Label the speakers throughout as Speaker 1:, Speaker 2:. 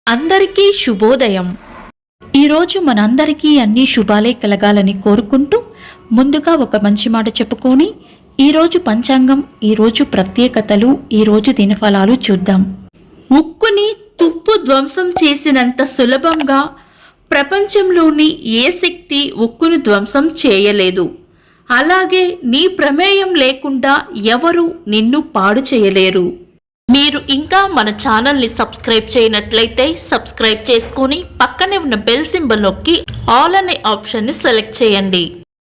Speaker 1: అందరికీ శుభోదయం. ఈరోజు మనందరికీ అన్ని శుభాలే కలగాలని కోరుకుంటూ ముందుగా ఒక మంచి మాట చెప్పుకొని ఈరోజు పంచాంగం, ఈరోజు ప్రత్యేకతలు, ఈరోజు దినఫలాలు చూద్దాం. ఉక్కుని తుప్పు ధ్వంసం చేసినంత సులభంగా ప్రపంచంలోని ఏ శక్తి ఉక్కును ధ్వంసం చేయలేదు. అలాగే నీ ప్రమేయం లేకుండా ఎవరు నిన్ను పాడు చేయలేరు. మీరు ఇంకా మన ఛానల్ని సబ్స్క్రైబ్ చేయనట్లయితే సబ్స్క్రైబ్ చేసుకొని పక్కనే ఉన్న బెల్ సింబల్ నొక్కి ఆల్ అనే ఆప్షన్ని సెలెక్ట్ చేయండి.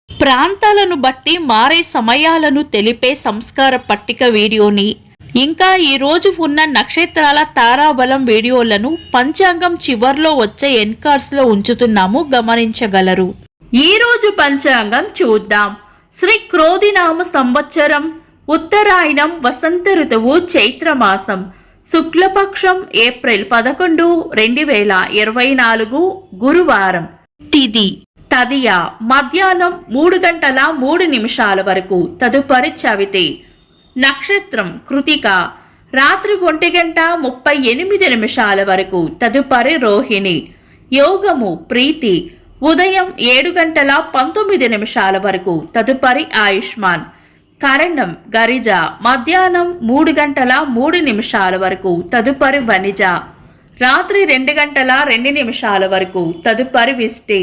Speaker 1: ప్రాంతాలను బట్టి మారే సమయాలను తెలిపే సంస్కార పట్టిక వీడియోని, ఇంకా ఈరోజు ఉన్న నక్షత్రాల తారాబలం వీడియోలను పంచాంగం చివర్లో వచ్చే ఎన్కార్స్లో ఉంచుతున్నాము, గమనించగలరు. ఈరోజు పంచాంగం చూద్దాం. శ్రీ క్రోధినామ సంవత్సరం, ఉత్తరాయణం, వసంత ఋతువు, చైత్రమాసం, శుక్లపక్షం, ఏప్రిల్ 11, 2024, గురువారం. తిథి తదియ, మధ్యాహ్నం 3:03 వరకు, తదుపరి చవితి. నక్షత్రం కృతిక, రాత్రి 1:38 వరకు, తదుపరి రోహిణి. యోగము ప్రీతి, ఉదయం 7:19 వరకు, తదుపరి ఆయుష్మాన్. కరణం గరిజ, మధ్యాహ్నం 3:03 వరకు, తదుపరి వనిజ. రాత్రి 2:02 వరకు, తదుపరి విష్టి.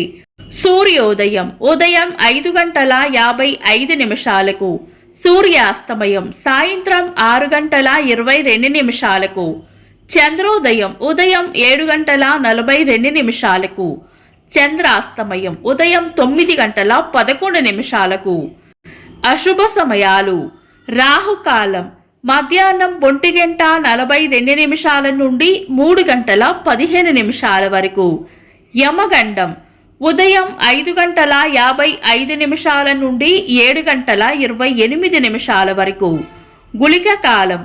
Speaker 1: సూర్యోదయం ఉదయం 5:55, సూర్యాస్తమయం సాయంత్రం 6:22. చంద్రోదయం ఉదయం 7:42, చంద్రాస్తమయం ఉదయం 9:11. అశుభ సమయాలు: రాహుకాలం మధ్యాహ్నం 1:42 నుండి 3:15 వరకు. యమగండం ఉదయం 5:55 నుండి 7:28 వరకు. గుళిక కాలం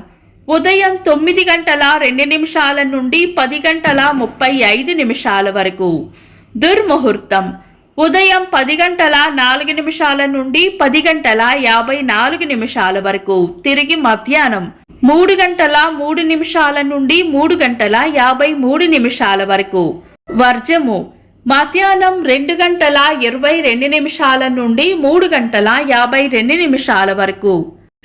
Speaker 1: ఉదయం 9:02 నుండి 10:35 వరకు. దుర్ముహూర్తం ఉదయం 10:04 నుండి 10:54 వరకు. తిరిగి మధ్యాహ్నం 3:03 నుండి 3:53 వరకు. వర్జము మధ్యాహ్నం 2:22 నుండి 3:52 వరకు.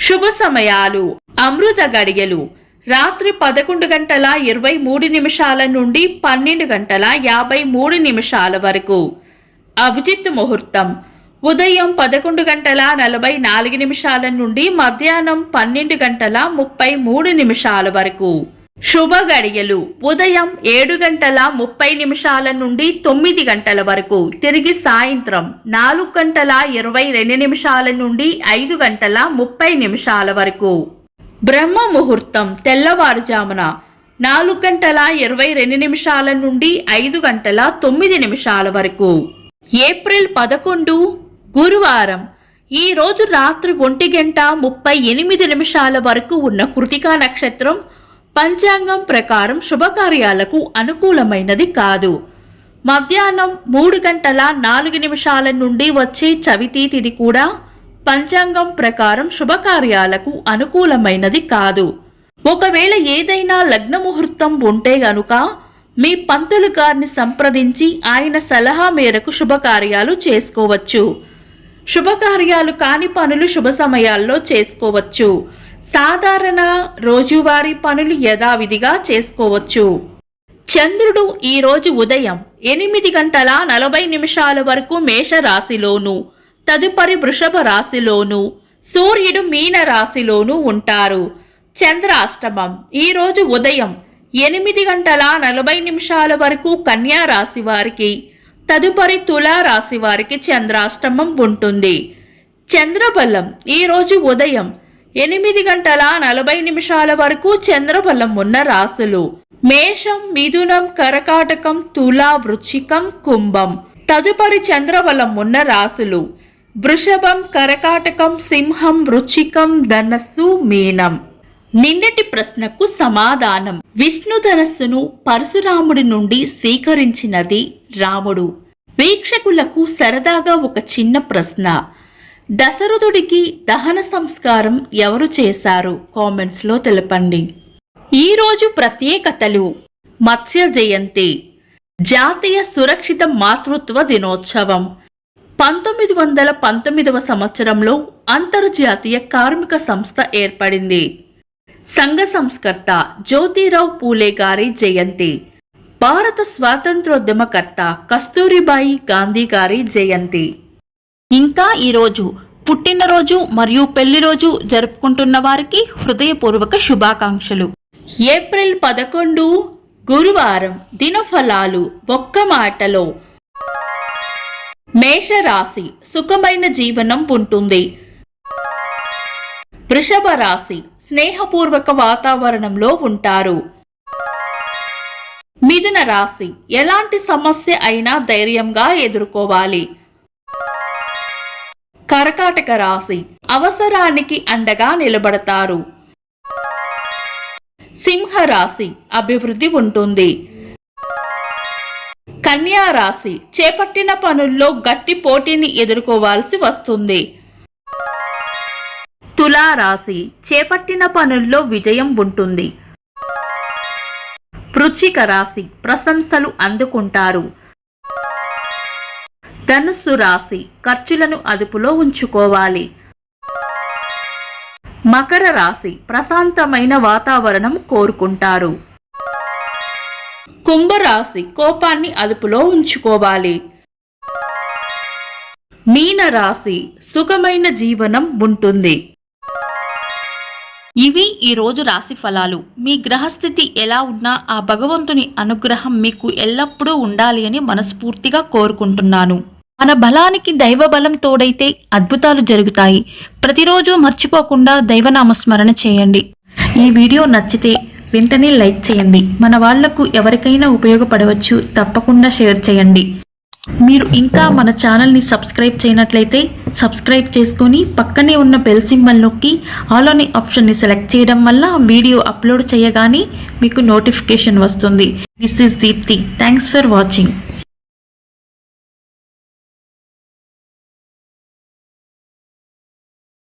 Speaker 1: శుభ సమయాలు: అమృత గడియలు రాత్రి 11:23 నుండి 12:53 వరకు. అభిజిత్ ముహూర్తం ఉదయం 11:44 నుండి మధ్యాహ్నం 12:33 వరకు. శుభ గడియలు ఉదయం 7:30 నుండి 9 వరకు, తిరిగి సాయంత్రం 4:22 నుండి 5:30 వరకు. బ్రహ్మ ముహూర్తం తెల్లవారుజామున 4:22 నుండి 5:09 వరకు. ఏప్రిల్ 11, గురువారం. ఈ రోజు రాత్రి 1:38 వరకు ఉన్న కృతికా నక్షత్రం పంచాంగం ప్రకారం శుభకార్యాలకు అనుకూలమైనది కాదు. మధ్యాహ్నం 3:04 నుండి వచ్చే చవితి తిథి కూడా పంచాంగం ప్రకారం శుభకార్యాలకు అనుకూలమైనది కాదు. ఒకవేళ ఏదైనా లగ్న ముహూర్తం ఉంటే గనుక మీ పంతులు గారిని సంప్రదించి ఆయన సలహా మేరకు శుభకార్యాలు చేసుకోవచ్చు. శుభకార్యాలు కాని పనులు శుభ సమయాల్లో చేసుకోవచ్చు. సాధారణ రోజువారీ పనులు యథావిధిగా చేసుకోవచ్చు. చంద్రుడు ఈరోజు ఉదయం 8:40 వరకు మేష రాశిలోను, తదుపరి వృషభ రాశిలోను, సూర్యుడు మీన రాశిలోను ఉంటారు. చంద్రాష్టమం ఈరోజు ఉదయం 8:40 వరకు కన్యా రాశి వారికి, తదుపరి తులా రాశి వారికి చంద్రాష్టమం ఉంటుంది. చంద్రబలం ఈరోజు ఉదయం 8:40 వరకు చంద్రబలం ఉన్న రాశులు మేషం, మిథునం, కర్కాటకం, తులా, వృశ్చికం, కుంభం. తదుపరి చంద్రబలం ఉన్న రాశులు వృషభం, కర్కాటకం, సింహం, వృశ్చికం, ధనస్సు, మీనం. నిన్నటి ప్రశ్నకు సమాధానం: విష్ణు ధనస్సును పరశురాముడి నుండి స్వీకరించినది రాముడు. వీక్షకులకు సరదాగా ఒక చిన్న ప్రశ్న: దశరథుడికి దహన సంస్కారం ఎవరు చేశారు? కామెంట్స్లో తెలపండి. ఈరోజు ప్రత్యేకతలు: మత్స్య జయంతి, జాతీయ సురక్షిత మాతృత్వ దినోత్సవం. 1919వ సంవత్సరంలో అంతర్జాతీయ కార్మిక సంస్థ ఏర్పడింది. సంఘ సంస్కర్త జ్యోతిరావు పూలే గారి జయంతి. భారత స్వాతంత్రోద్యమకర్త కస్తూరిబాయి గాంధీ గారి జయంతి. ఇంకా ఈరోజు పుట్టినరోజు మరియు పెళ్లి రోజు జరుపుకుంటున్న వారికి హృదయపూర్వక శుభాకాంక్షలు. ఏప్రిల్ 11 గురువారం. దినఫలాలు ఒక్క మాటలో. మేషరాశి సుఖమైన జీవనం ఉంటుంది. వృషభ రాశి స్నేహపూర్వక వాతావరణంలో ఉంటారు. మిథున రాశి ఎలాంటి సమస్య అయినా ధైర్యంగా ఎదుర్కోవాలి. కర్కాటక రాశి అవసరానికి అండగా నిలబడతారు. సింహరాశి అభివృద్ధి ఉంటుంది. కన్యా రాశి చేపట్టిన పనుల్లో గట్టి పోటీని ఎదుర్కోవాల్సి వస్తుంది. తులారాశి చేపట్టిన పనుల్లో విజయం ఉంటుంది. వృశ్చిక రాశి ప్రశంసలు అందుకుంటారు. ధనుస్సు రాశి ఖర్చులను అదుపులో ఉంచుకోవాలి. మకర రాశి ప్రశాంతమైన వాతావరణం కోరుకుంటారు. కుంభరాశి కోపాన్ని అదుపులో ఉంచుకోవాలి. మీన రాశి సుఖమైన జీవనం ఉంటుంది. ఇవి ఈరోజు రాశి ఫలాలు. మీ గ్రహస్థితి ఎలా ఉన్నా ఆ భగవంతుని అనుగ్రహం మీకు ఎల్లప్పుడూ ఉండాలి అని మనస్ఫూర్తిగా కోరుకుంటున్నాను. మన బలానికి దైవ బలం తోడైతే అద్భుతాలు జరుగుతాయి. ప్రతిరోజు మర్చిపోకుండా దైవనామస్మరణ చేయండి. ఈ వీడియో నచ్చితే వెంటనే లైక్ చేయండి. మన వాళ్లకు ఎవరికైనా ఉపయోగపడవచ్చు. తప్పకుండా షేర్ చేయండి. మీరు ఇంకా మన ఛానల్ని సబ్స్క్రైబ్ చేయనట్లయితే సబ్స్క్రైబ్ చేసుకొని పక్కనే ఉన్న బెల్ సింబల్ నొక్కి ఆల్ అనే ఆప్షన్ని సెలెక్ట్ చేయడం వల్ల వీడియో అప్లోడ్ చేయగానే మీకు నోటిఫికేషన్ వస్తుంది. This is Deepti. Thanks for watching.